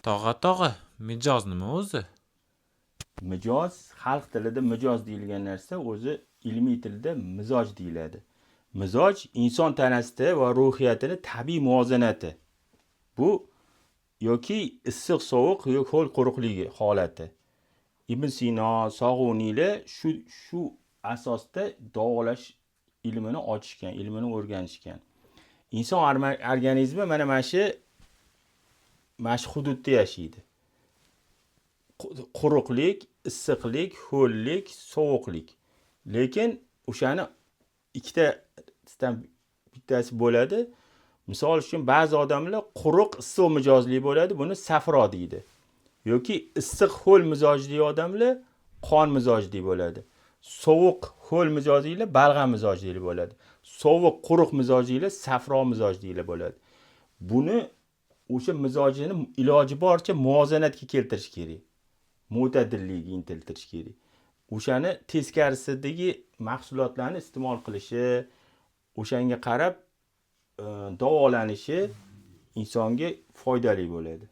Tog'a, mijoz nima o'zi? Mijoz, xalq tilida mijoz deyilgan narsa o'zi ilmiy tilda mizoj deyiladi. Mizoj inson tanasida va ruhiyatini tabiiy muvozanati. Bu yoki issiq sovuq yoki ho'l quruqligi holati. Ibn Sino, Sog'uniylar shu asosda davolash ilmini ochishgan, ilmini o'rganishgan. Inson organizmi mana shu hududda yashaydi. Quruqlik, issiqlik, ho'llik, sovuqlik. Lekin o'shani ikkitadan bittasi bo'ladi. Misol uchun ba'zi odamlar quruq, issiq mijozli bo'ladi, buni safro deydi. Yoki issiq, ho'l mijozli odamlar qon mijozli bo'ladi. Sovuq, ho'l mijozlilar balg'am mijozli bo'ladi. Sovuq, quruq mijozlilar safro mijozli bo'ladi. Buni o'sha mijojini iloji boricha muvozanatga keltirish kerak. Mo'tadilligiga intiltirish kerak. O'shani teskarisidagi mahsulotlarni iste'mol qilishi, o'shanga qarab davolanishi insonga foydali bo'ladi.